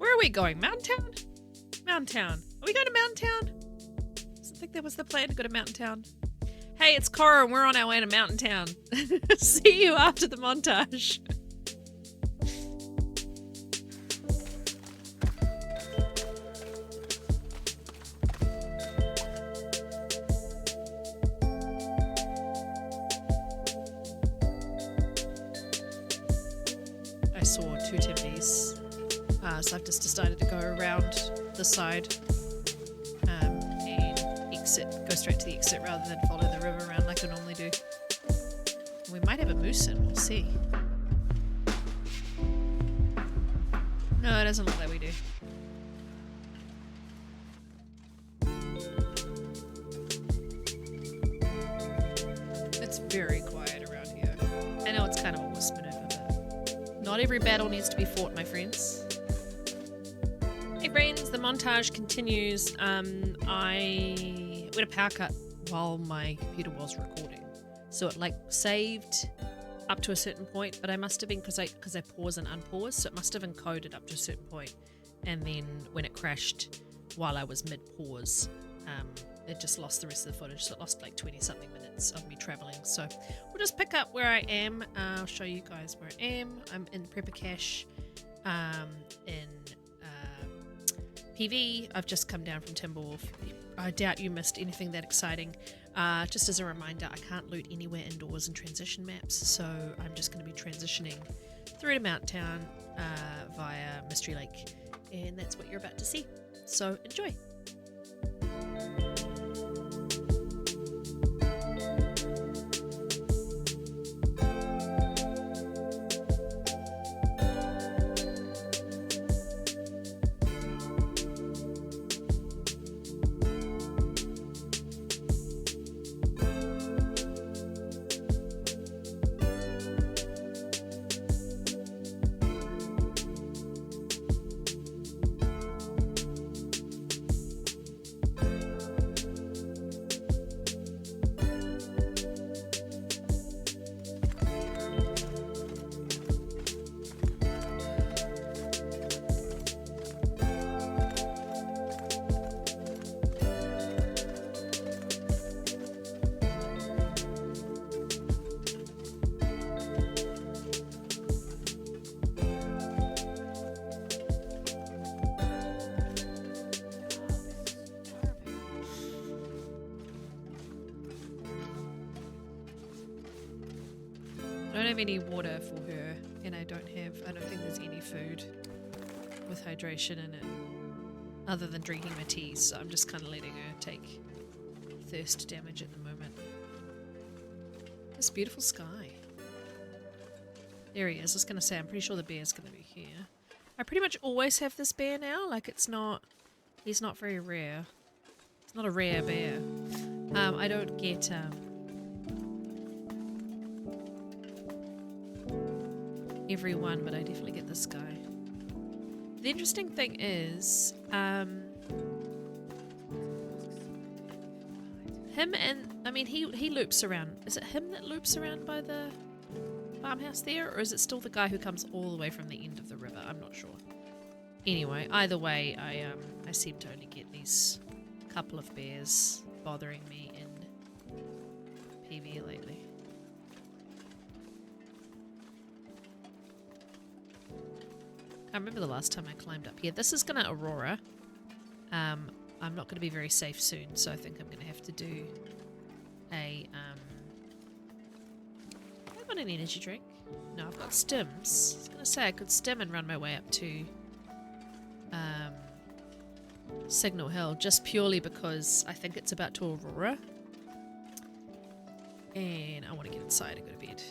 Where are we going? Mountain Town? Mountain Town. Are we going to Mountain Town? I think that was the plan to go to Mountain Town. Hey, it's Cora and we're on our way to Mountain Town. See you after the montage. I saw two Timbies, so I've just decided to go around the side and go straight to the exit rather than follow the river around like I normally do. We might have a moose in, we'll see. No, it doesn't look like we do. It's very quiet around here. I know it's kind of a wisp maneuver, but not every battle needs to be fought, my friends. Hey friends, the montage continues. I had a power cut while my computer was recording, so it like saved up to a certain point, but I must have been because I pause and unpause, so it must have encoded up to a certain point, and then when it crashed while I was mid pause, it just lost the rest of the footage. So it lost like 20 something minutes of me traveling. So we'll just pick up where I am. I'll show you guys where I am. I'm in Prepper Cache in PV. I've just come down from Timberwolf. I doubt you missed anything that exciting. Just as a reminder, I can't loot anywhere indoors in transition maps, so I'm just going to be transitioning through to Mountain Town via Mystery Lake, and that's what you're about to see. So enjoy. I don't have any water for her, and I don't think there's any food with hydration in it other than drinking my tea, so I'm just kind of letting her take thirst damage at the moment. This beautiful sky. There he is. I was going to say, I'm pretty sure the bear's going to be here. I pretty much always have this bear now, like he's not very rare. It's not a rare bear. I don't get everyone, but I definitely get this guy. The interesting thing is, him and, I mean, he loops around. Is it him that loops around by the farmhouse there, or is it still the guy who comes all the way from the end of the river? I'm not sure. Anyway, either way, I seem to only get these couple of bears bothering me in PV lately. I remember the last time I climbed up here. This is gonna Aurora. I'm not gonna be very safe soon, so I think I'm gonna have to do a have I got an energy drink? No, I've got stims. I was gonna say I could stim and run my way up to Signal Hill, just purely because I think it's about to Aurora. And I want to get inside and go to bed.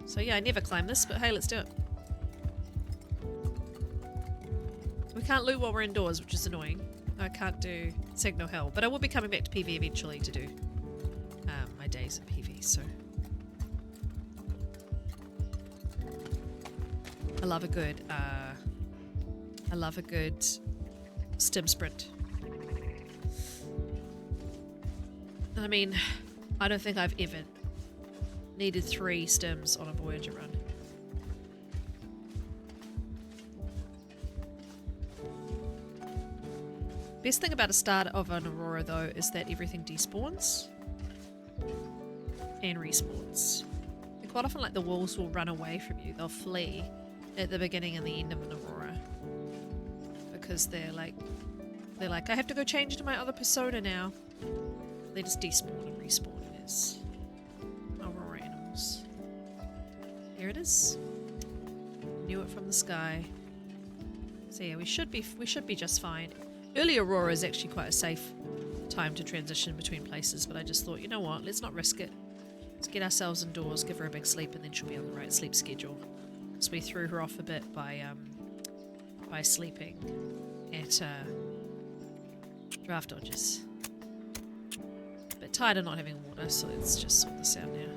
So yeah, I never climbed this, but hey, let's do it. We can't loot while we're indoors, which is annoying. I can't do Signal Hill, but I will be coming back to PV eventually to do my days at PV, so. I love a good stim sprint. And I mean, I don't think I've ever needed 3 stims on a Voyager run. Best thing about a start of an Aurora, though, is that everything despawns and respawns. And quite often, like, the wolves will run away from you. They'll flee at the beginning and the end of an Aurora. Because they're like, I have to go change to my other persona now. They just despawn and respawn as Aurora animals. Here it is. Knew it from the sky. So yeah, we should be just fine. Early Aurora is actually quite a safe time to transition between places, but I just thought, you know what, let's not risk it. Let's get ourselves indoors, give her a big sleep, and then she'll be on the right sleep schedule. Because we threw her off a bit by sleeping at Draft Dodgers. A bit tired of not having water, so let's just sort this out now.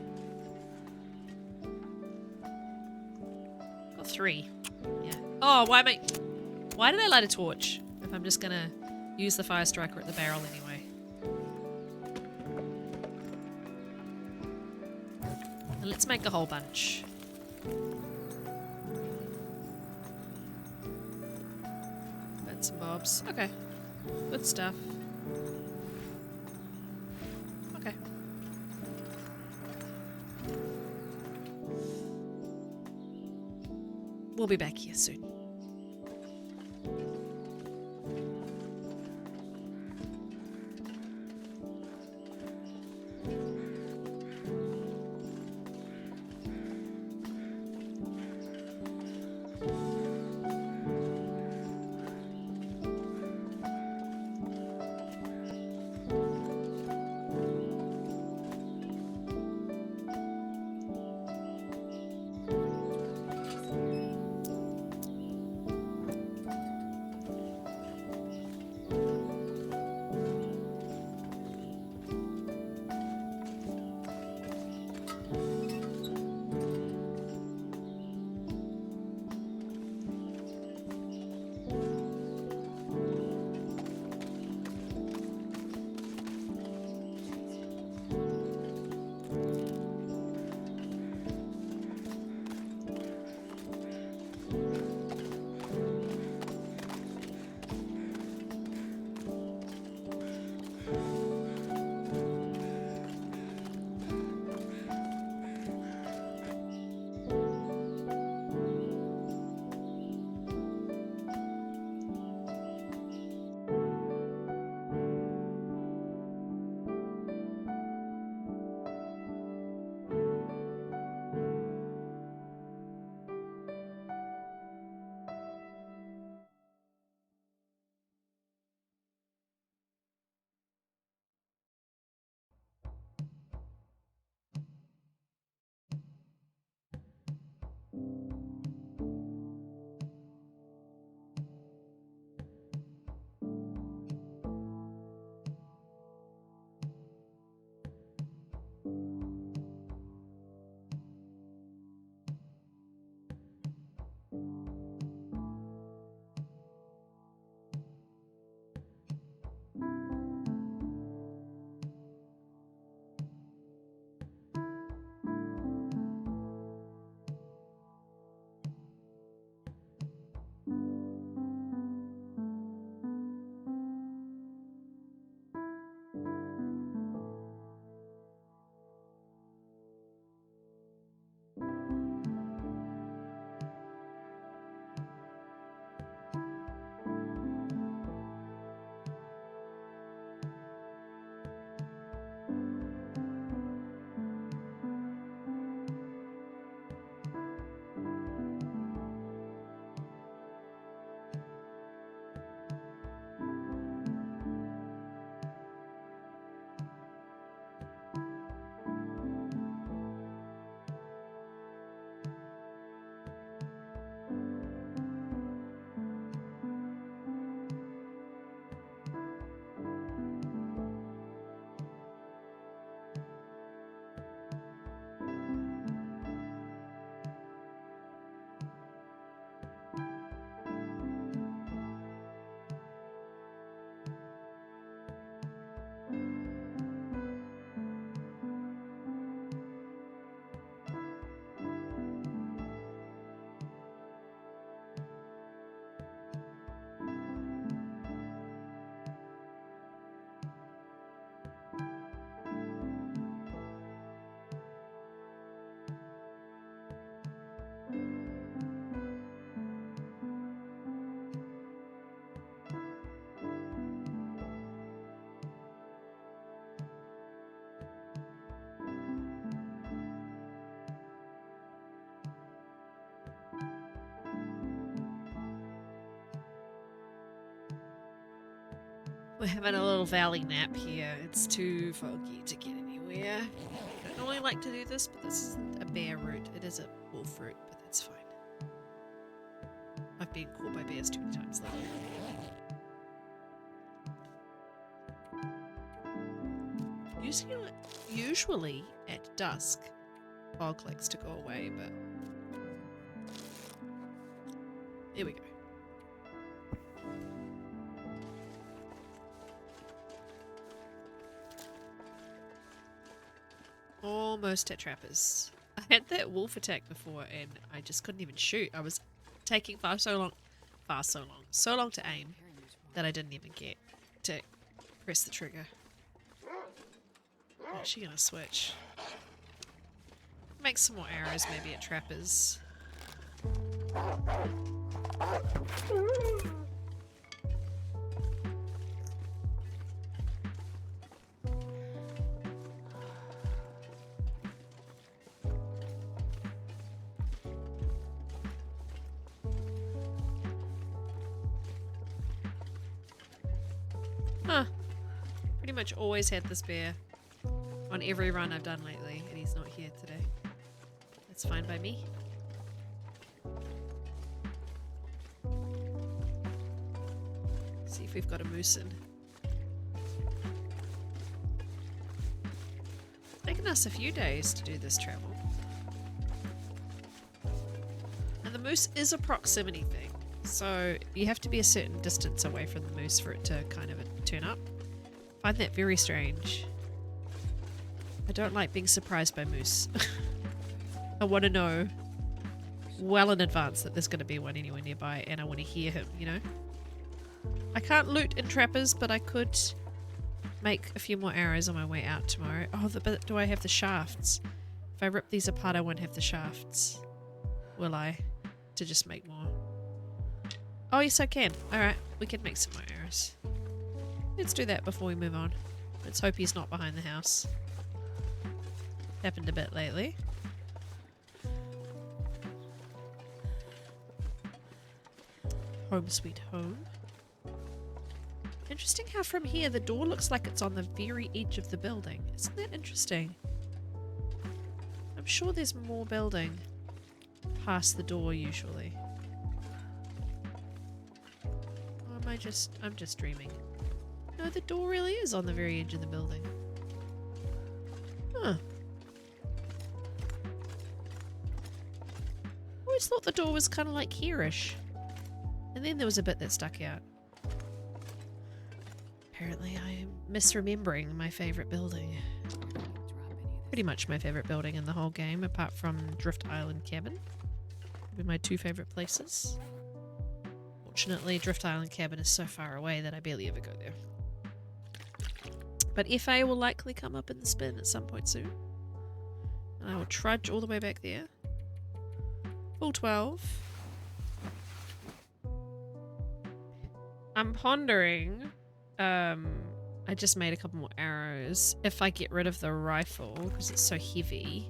Got 3. Yeah. Oh, why did I light a torch if I'm just gonna use the fire striker at the barrel anyway? And let's make a whole bunch. Bits and bobs. Okay. Good stuff. Okay. We'll be back here soon. We're having a little valley nap here. It's too foggy to get anywhere. I don't normally like to do this, but this isn't a bear route. It is a wolf route, but that's fine. I've been caught by bears too many times lately. Usually at dusk, fog likes to go away, but here we go. Almost at trappers. I had that wolf attack before and I just couldn't even shoot. I was taking so long to aim that I didn't even get to press the trigger. I'm actually gonna switch. Make some more arrows maybe at trappers. Huh. Pretty much always had this bear on every run I've done lately, and he's not here today. That's fine by me. See if we've got a moose in. It's taken us a few days to do this travel. And the moose is a proximity thing. So you have to be a certain distance away from the moose for it to kind of turn up. I find that very strange. I don't like being surprised by moose. I want to know well in advance that there's going to be one anywhere nearby and I want to hear him, you know? I can't loot in trappers, but I could make a few more arrows on my way out tomorrow. Oh, but do I have the shafts? If I rip these apart, I won't have the shafts. Will I? To just make more. Oh, yes, I can. Alright, we can make some more arrows. Let's do that before we move on. Let's hope he's not behind the house. Happened a bit lately. Home sweet home. Interesting how from here the door looks like it's on the very edge of the building. Isn't that interesting? I'm sure there's more building past the door usually. Or am I'm just dreaming. No, the door really is on the very edge of the building. Huh. Always thought the door was kind of like here-ish. And then there was a bit that stuck out. Apparently I am misremembering my favourite building. Pretty much my favourite building in the whole game, apart from Drift Island Cabin. Probably my two favourite places. Fortunately, Drift Island Cabin is so far away that I barely ever go there. But FA will likely come up in the spin at some point soon. And I will trudge all the way back there. Full 12. I'm pondering... I just made a couple more arrows. If I get rid of the rifle, because it's so heavy,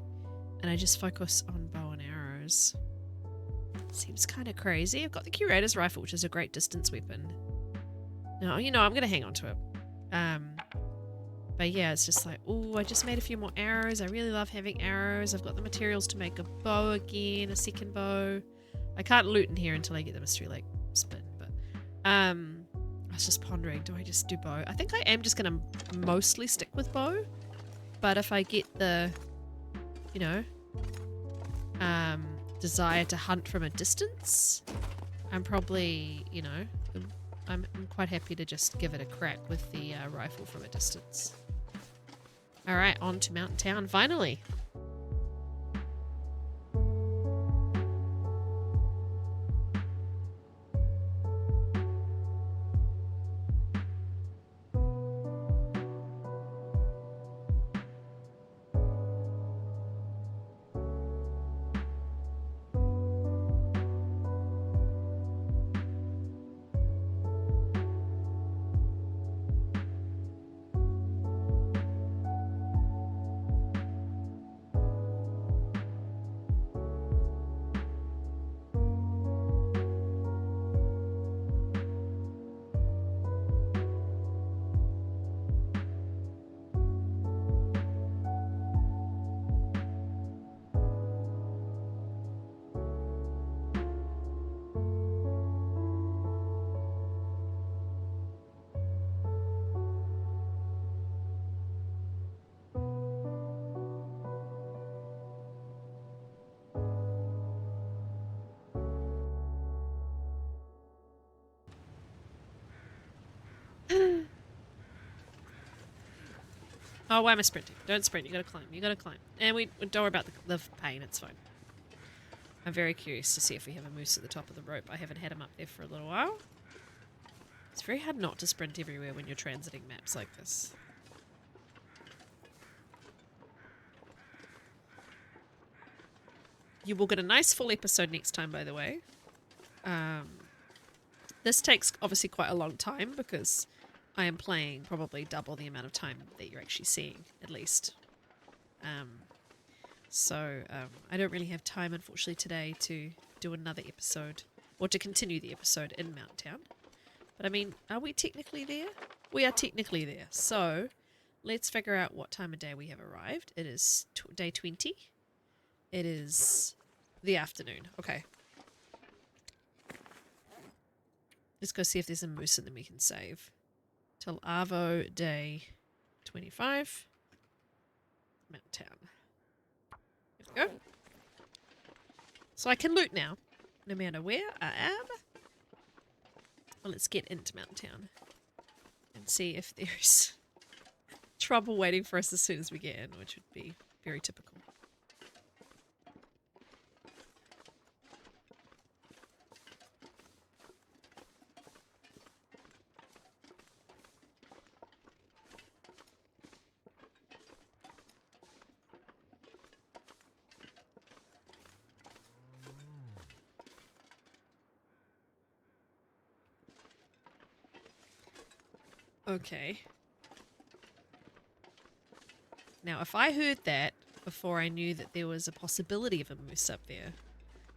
and I just focus on bow and arrows. Seems kind of crazy. I've got the Curator's rifle, which is a great distance weapon. No, you know, I'm going to hang on to it. But yeah, it's just like, oh, I just made a few more arrows. I really love having arrows. I've got the materials to make a bow again, a second bow. I can't loot in here until I get the Mystery Lake spin, but I was just pondering, do I just do bow? I think I am just going to mostly stick with bow, but if I get the, you know, desire to hunt from a distance, I'm probably, you know, I'm quite happy to just give it a crack with the rifle from a distance. Alright, on to Mountain Town, finally! Oh, why am I sprinting? Don't sprint. You gotta climb. You gotta climb. And we don't worry about the pain. It's fine. I'm very curious to see if we have a moose at the top of the rope. I haven't had him up there for a little while. It's very hard not to sprint everywhere when you're transiting maps like this. You will get a nice full episode next time, by the way. This takes obviously quite a long time because I am playing probably double the amount of time that you're actually seeing, at least. So I don't really have time, unfortunately, today to do another episode or to continue the episode in Mountain Town. But I mean, are we technically there? We are technically there. So let's figure out what time of day we have arrived. It is day 20. It is the afternoon. Okay. Let's go see if there's a moose and then we can save. Till Arvo day 25. Mountain Town. There we go. So I can loot now, no matter where I am. Well, let's get into Mountain Town and see if there's trouble waiting for us as soon as we get in, which would be very typical. Okay. Now, if I heard that before I knew that there was a possibility of a moose up there,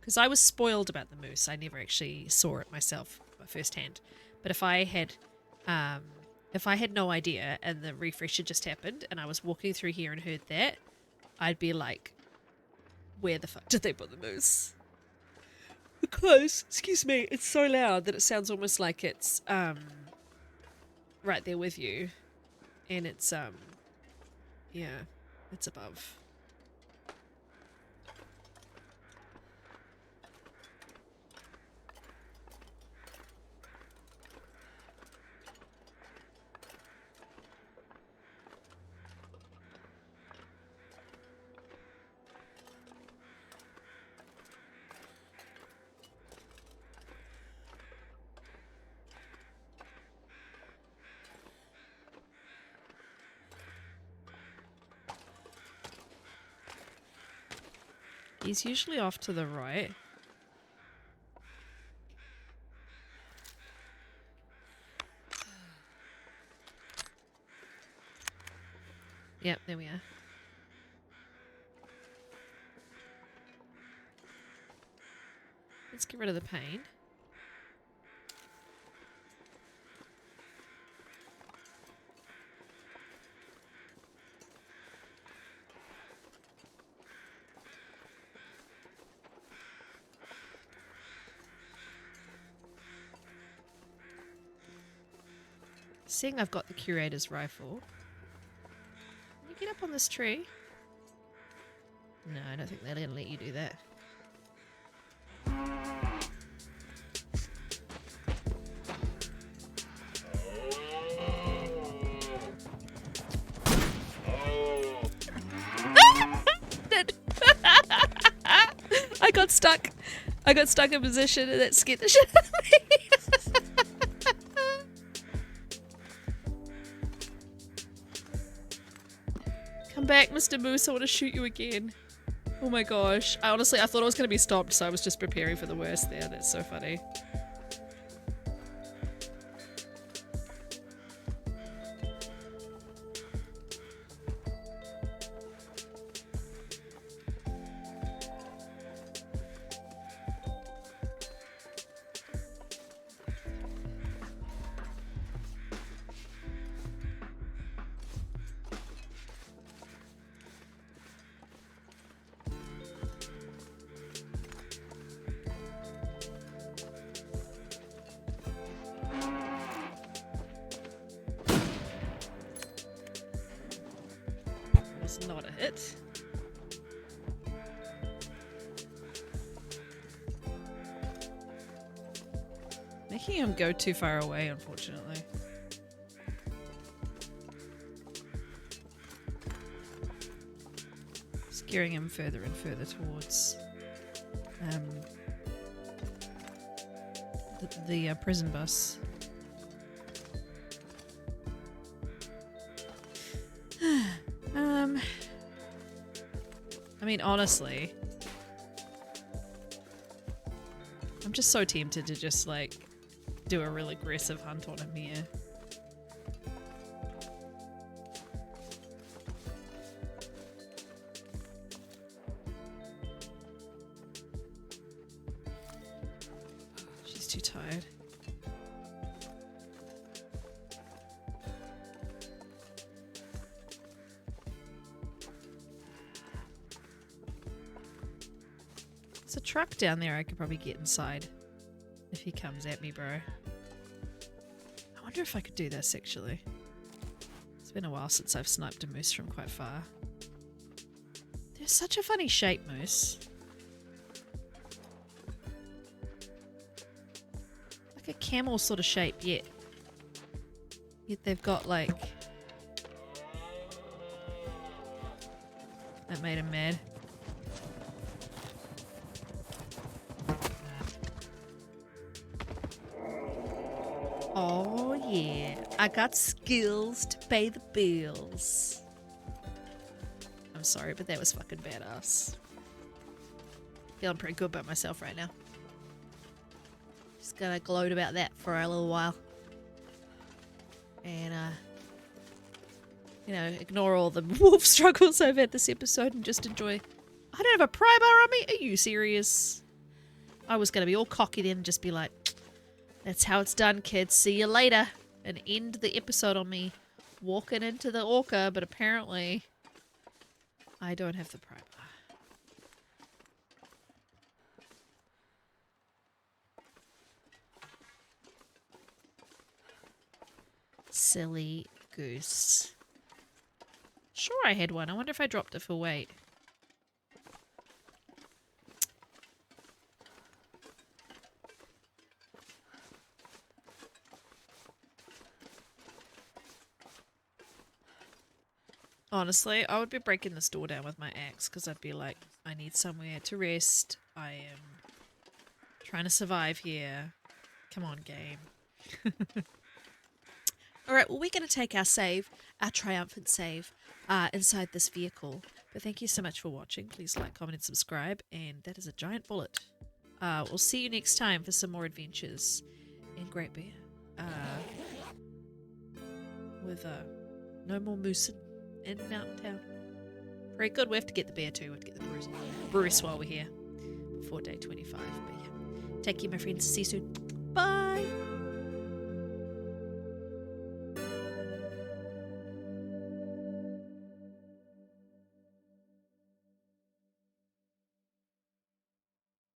because I was spoiled about the moose, I never actually saw it myself firsthand. But if I had no idea and the refresh had just happened and I was walking through here and heard that, I'd be like, where the fuck did they put the moose? Because, excuse me, it's so loud that it sounds almost like it's right there with you, and it's yeah, it's above. He's usually off to the right. Yep, there we are. Let's get rid of the pain. Seeing I've got the curator's rifle. Can you get up on this tree? No, I don't think they're going to let you do that. I got stuck. I got stuck in position and that scared the shit out of me. Come back, Mr. Moose. I want to shoot you again. Oh my gosh. I thought I was going to be stopped, so I was just preparing for the worst there. That's so funny. Not a hit. Making him go too far away, unfortunately. steering him further and further towards the prison bus. I mean, honestly, I'm just so tempted to just, like, do a real aggressive hunt on him here. She's too tired. There's a truck down there I could probably get inside if he comes at me, bro. I wonder if I could do this, actually. It's been a while since I've sniped a moose from quite far. They're such a funny shape, moose. Like a camel sort of shape, yet they've got, like... That made him mad. Oh yeah, I got skills to pay the bills. I'm sorry, but that was fucking badass. Feeling pretty good about myself right now. Just gonna gloat about that for a little while. And, you know, ignore all the wolf struggles I've had this episode and just enjoy. I don't have a pry bar on me? Are you serious? I was gonna be all cocky then and just be like, that's how it's done, kids. See you later. And end the episode on me walking into the orca, but apparently I don't have the pry bar. Silly goose. Sure, I had one. I wonder if I dropped it for weight. Honestly, I would be breaking this door down with my axe because I'd be like, I need somewhere to rest. I am trying to survive here. Come on, game. Alright, well, we're going to take our save, our triumphant save, inside this vehicle. But thank you so much for watching. Please like, comment, and subscribe. And that is a giant bullet. We'll see you next time for some more adventures in Great Bear. With no more moose in Mountain Town. Very good. We have to get the bear too. We have to get the Bruce while we're here before day 25. But yeah, take care, my friends. See you soon. Bye.